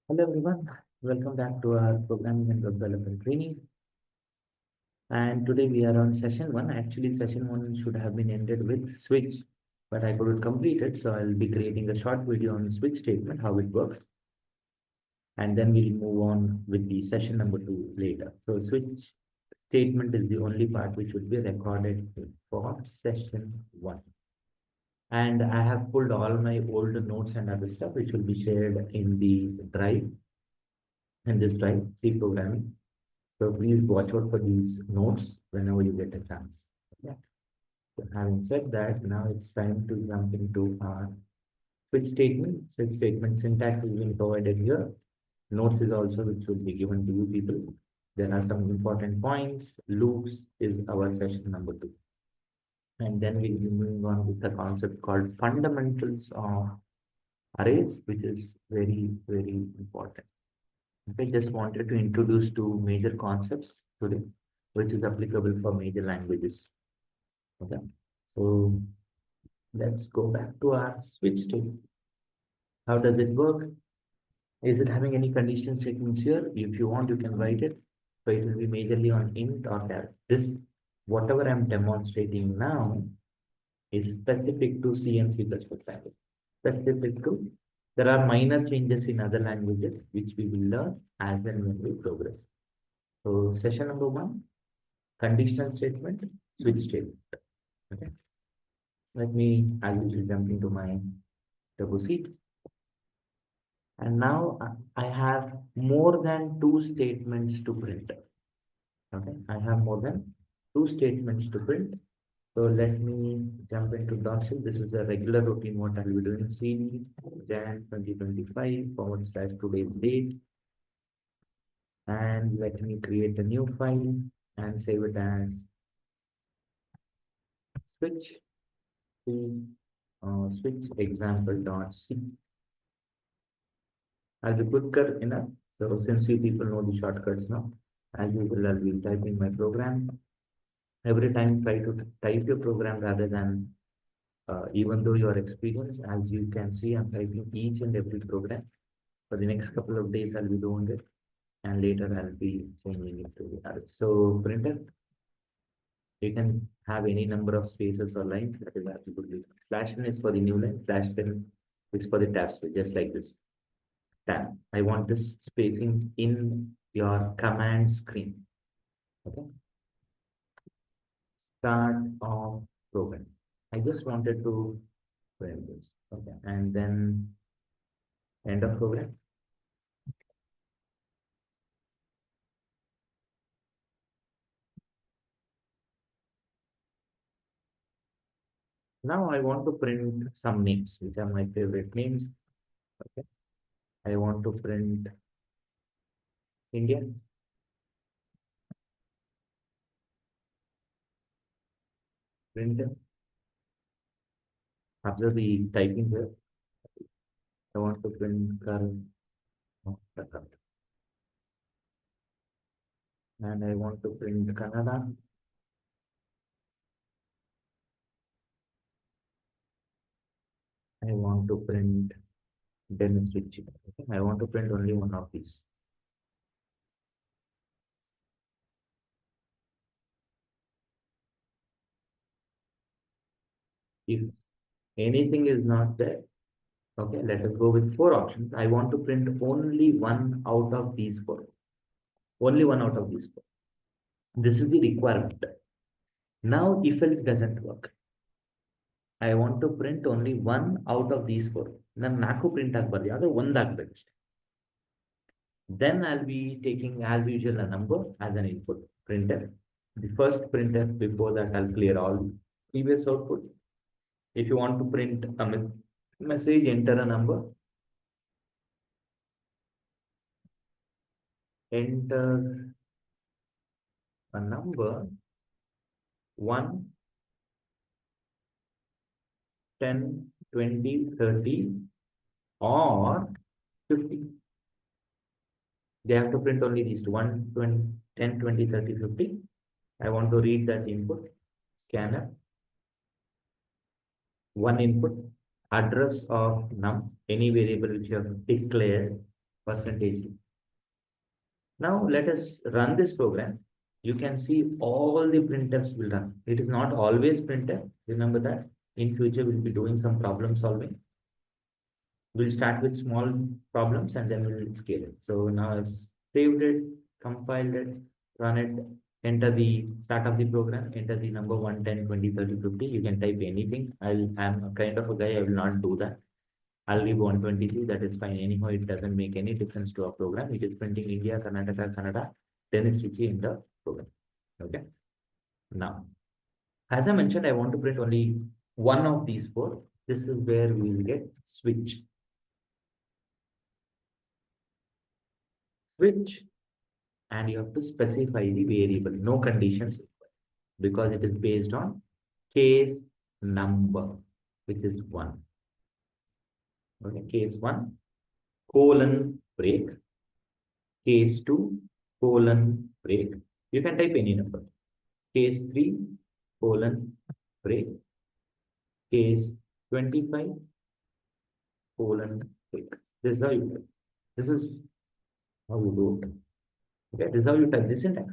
Hello everyone, welcome back to our programming and web development training. And today we are on session one. Actually, session one should have been ended with switch, but I couldn't complete it. So I'll be creating a short video on switch statement, how it works. And then we'll move on with the session number two later. So switch statement is the only part which would be recorded for session one. And I have pulled all my old notes and other stuff, which will be shared in the drive, in this drive, C programming. So please watch out for these notes whenever you get a chance. Yeah. So having said that, now it's time to jump into our switch statement. Switch statement syntax is being provided here. Notes is also which will be given to you people. There are some important points. Loops is our session number two. And then we'll be moving on with the concept called fundamentals of arrays, which is very, very important. Okay, just wanted to introduce two major concepts today, which is applicable for major languages. Okay, so let's go back to our switch statement. How does it work? Is it having any condition statements here? If you want, you can write it. So it will be majorly on int or char. This, whatever I'm demonstrating now, is specific to C and C++ language. Specific to, there are minor changes in other languages, which we will learn as and when we progress. So session number one, conditional statement, switch statement. Okay. Let me, as usual, jump into my double sheet. And now I have more than two statements to print. Okay, I have more than two statements to print. So let me jump into Doshel. This is a regular routine what I'll be doing. CD Jan 2025 / today's date. And let me create a new file and save it as switch switch example.c. I'll be quicker enough. So since you people know the shortcuts now, as usual, I'll be typing my program. Every time try to type your program rather than even though you are experienced, as you can see, I'm typing each and every program. For the next couple of days, I'll be doing it. And later I'll be changing it to the other. So printer, you can have any number of spaces or lines, that is absolutely. /n is for the new line, /n is for the tab space, just like this. Tab. I want this spacing in your command screen. Okay. Start of program. I just wanted to frame this. Okay. And then end of program. Now I want to print some names, which are my favorite names. Okay. I want to print India. Print them. After the typing here, I want to print current and I want to print Kannada. I want to print Dennis Ritchie. Okay. I want to print only one of these. If anything is not there, okay, let us go with four options. I want to print only one out of these four. Only one out of these four. This is the requirement. Now, if else doesn't work, I want to print only one out of these four. Then naku print agbardi, adu one agbeku. Then I'll be taking as usual a number as an input printer. The first printer, before that I'll clear all previous output. If you want to print a message, enter a number. Enter a number 1, 10, 20, 30 or 50. They have to print only these two, 1, 20, 10, 20, 30, 50. I want to read that input. Scanner. One input. Address of num, any variable which you have declared. percentage. Now let us run this program. You can see all the printfs will run. It is not always printf. Remember that. In future, we'll be doing some problem solving. We'll start with small problems and then we'll scale it. So now I've saved it, compiled it, run it, enter the start of the program, enter the number 1, 10, 20, 30, 50. You can type anything. I'm a kind of a guy, I will not do that. I'll leave 123, that is fine. Anyhow, it doesn't make any difference to our program. It is printing India, Karnataka, Kannada, then it's switching in the program. Okay. Now, as I mentioned, I want to print only one of these four. This is where we will get switch. Switch, and you have to specify the variable, no conditions, because it is based on case number, which is 1. Okay, case 1, colon, break. Case 2, colon, break. You can type any number. Case 3, colon, break. Case 25, colon, break. This is how you type. This is how you do it. Okay, this is how you type this syntax.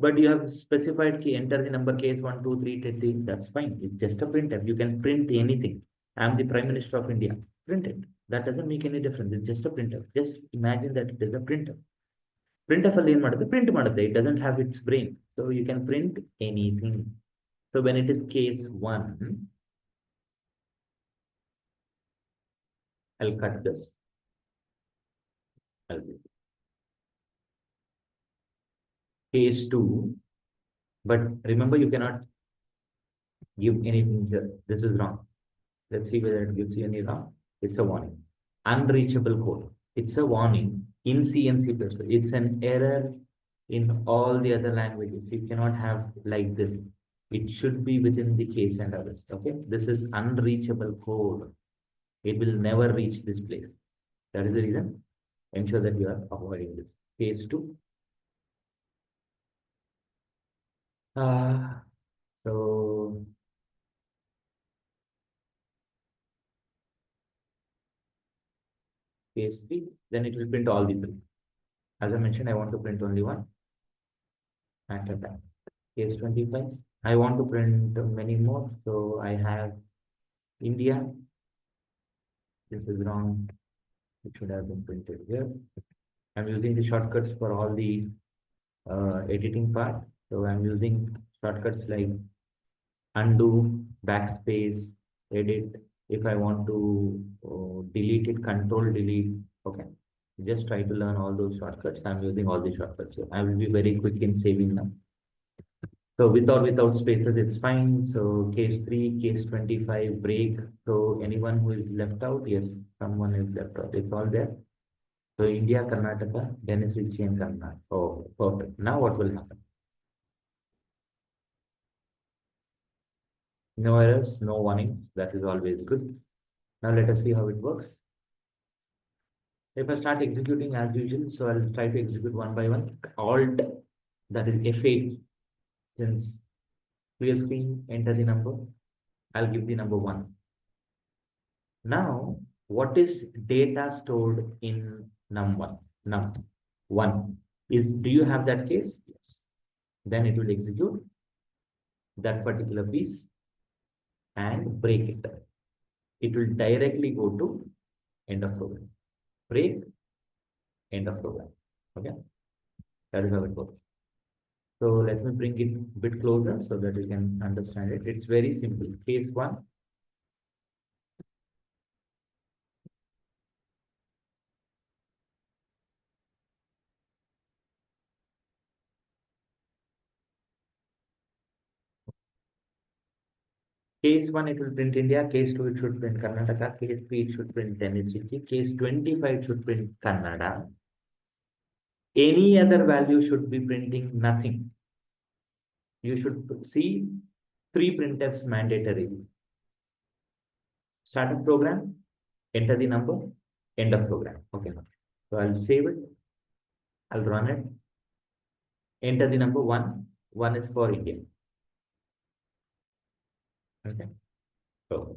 But you have specified key, enter the number case 1, 2, 3, 10, that's fine. It's just a printf. You can print anything. I'm the Prime Minister of India. Print it. That doesn't make any difference. It's just a printf. Just imagine that it is a printf. Printf ಅಲ್ಲಿ ಏನ್ ಮಾಡುತ್ತೆ? Print ಮಾಡುತ್ತೆ. It doesn't have its brain. So you can print anything. So when it is case 1, I'll cut this. I'll do case 2, but remember you cannot give anything here. This is wrong. Let's see whether it gives you any wrong. It's a warning. Unreachable code. It's a warning in C and C++. It's an error in all the other languages. You cannot have like this. It should be within the case and others. Okay. This is unreachable code. It will never reach this place. That is the reason. Ensure that you are avoiding this. Case 2. So case 3, then it will print all the 3. As I mentioned, I want to print only one. After that, case 25, I want to print many more. So I have India. This is wrong. It should have been printed here. I'm using the shortcuts for all the editing part. So I'm using shortcuts like undo, backspace, edit. If I want to delete it, control delete. Okay. Just try to learn all those shortcuts. I'm using all the shortcuts. So I will be very quick in saving now. So with or without spaces, it's fine. So case 3, case 25, break. So anyone who is left out, yes, someone is left out. It's all there. So India, Karnataka, then it's and Karnataka. Oh, perfect. Now what will happen? No errors, no warning. That is always good. Now let us see how it works. If I start executing as usual, so I'll try to execute one by one. Alt, that is F8. Since clear screen, enter the number. I'll give the number 1. Now, what is data stored in num1? Num1 is, do you have that case? Yes. Then it will execute that particular piece and break it. It will directly go to end of program. Break, end of program. Okay, that is how it works. So let me bring it a bit closer so that you can understand it. It's very simple. Case 1. Case 1, it will print India. Case 2, it should print Karnataka. Case 3, it should print Tennessee. Case 25, it should print Kannada. Any other value should be printing nothing. You should see 3 printfs mandatory. Start of program, enter the number, end of program. Okay. So I'll save it. I'll run it. Enter the number 1. 1 is for India. Okay. So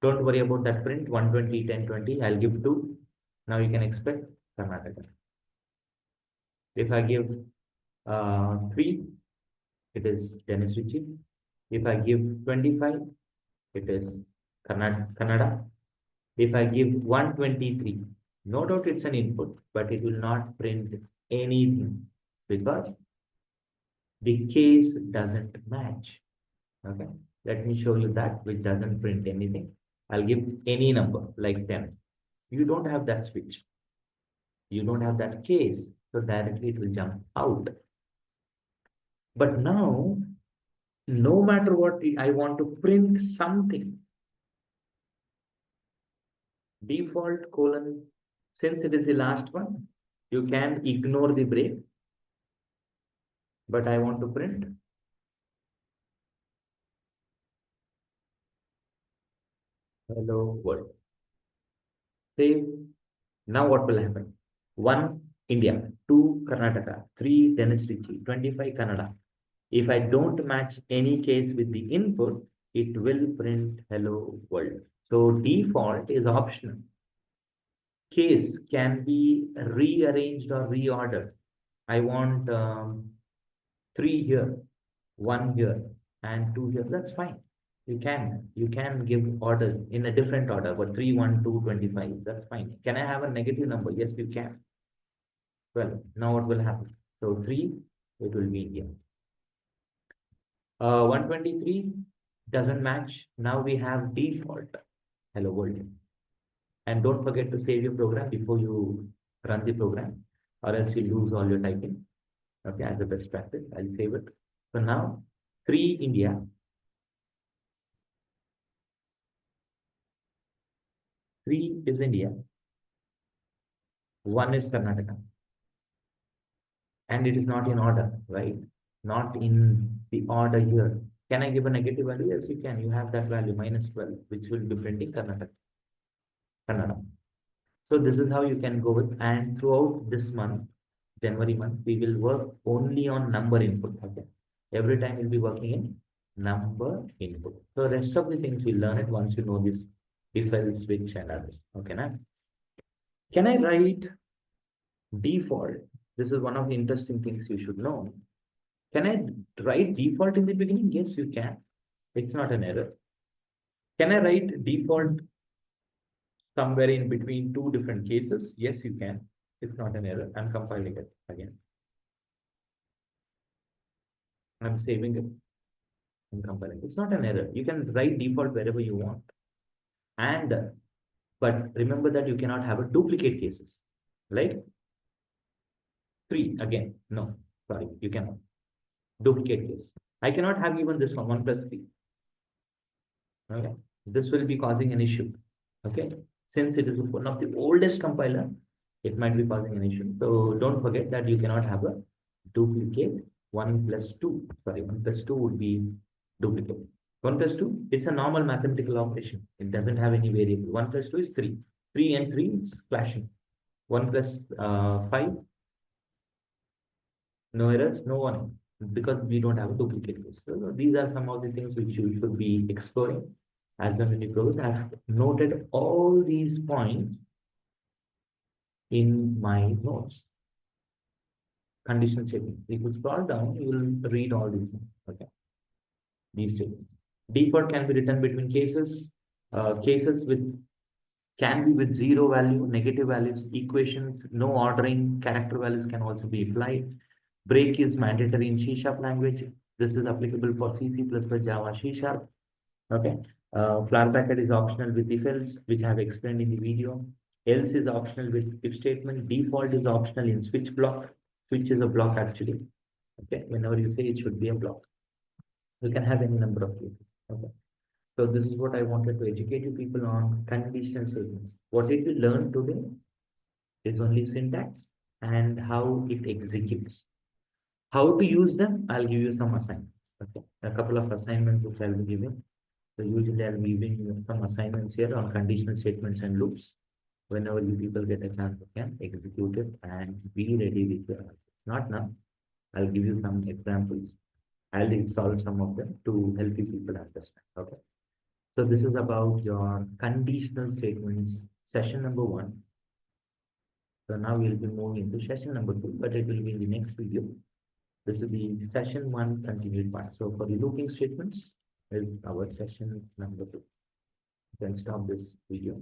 don't worry about that print 120, 10, 20. I'll give 2. Now you can expect Karnataka. If I give 3, it is Dennis Ritchie. If I give 25, it is Kannada. If I give 123, no doubt it's an input, but it will not print anything because the case doesn't match. Okay, let me show you that which doesn't print anything. I'll give any number like 10. You don't have that switch. You don't have that case, so directly it will jump out. But now, no matter what, I want to print something. Default colon, since it is the last one, you can ignore the break. But I want to print hello world. Save. Now what will happen? 1 India, 2 Karnataka, 3 Dennis Ritchie, 25 Kannada. If I don't match any case with the input, it will print hello world. So default is optional. Case can be rearranged or reordered. I want 3 here, 1 here, and 2 here. That's fine. You can give orders in a different order, but 3, 1, 2, 25. That's fine. Can I have a negative number? Yes, you can. Well, now what will happen? So 3, it will be here. 123 doesn't match. Now we have default hello world. And don't forget to save your program before you run the program, or else you lose all your typing. Okay, as a best practice, I'll save it. So now 3 India, 3 is India, 1 is Karnataka, and it is not in order, right? Not in the order here. Can I give a negative value? Yes, you can. You have that value -12, which will be printing Karnataka. Kannada. So this is how you can go with, and throughout this month, January month, we will work only on number input. Okay. Every time we'll be working in number input. So rest of the things we'll learn it once you know this if else switch and others. Okay, now can I write default? This is one of the interesting things you should know. Can I write default in the beginning? Yes, you can. It's not an error. Can I write default somewhere in between 2 different cases? Yes, you can. It's not an error. I'm compiling it again. I'm saving it and compiling. It's not an error. You can write default wherever you want. And but remember that you cannot have a duplicate cases. Like 3 again. No, sorry, you cannot. Duplicate case. I cannot have even this one, 1 plus 3. Okay. This will be causing an issue. Okay. Since it is one of the oldest compiler, it might be causing an issue. So don't forget that you cannot have a duplicate 1 plus 2. Sorry, 1 plus 2 would be duplicate. 1 plus 2, it's a normal mathematical operation. It doesn't have any variable. 1 plus 2 is 3. 3 and 3 is clashing. 1 plus 5, no errors, no one, because we don't have a duplicate case. So these are some of the things which you should be exploring as the mini progress. I have noted all these points in my notes. Conditional statements. If you scroll down, you will read all these things. Okay. These statements. Default can be written between cases. Cases with can be with 0 value, negative values, equations, no ordering, character values can also be applied. Break is mandatory in C# language. This is applicable for C, C++, Java, C#. Okay. Flower bracket is optional with if else, which I have explained in the video. Else is optional with if statement. Default is optional in switch block. Switch is a block actually. Okay. Whenever you say it should be a block. You can have any number of cases. Okay. So this is what I wanted to educate you people on conditional statements. What did we learn today is only syntax and how it executes. How to use them, I'll give you some assignments. Okay. A couple of assignments which I'll be giving. So usually I'll be giving you some assignments here on conditional statements and loops. Whenever you people get a chance, you can execute it and be ready with your answers. Not now. I'll give you some examples. I'll solve some of them to help you people understand. Okay. So this is about your conditional statements, session number 1. So now we'll be moving into session number 2, but it will be in the next video. This will be session 1 continued part. So for the looping statements is our session number 2. You can stop this video.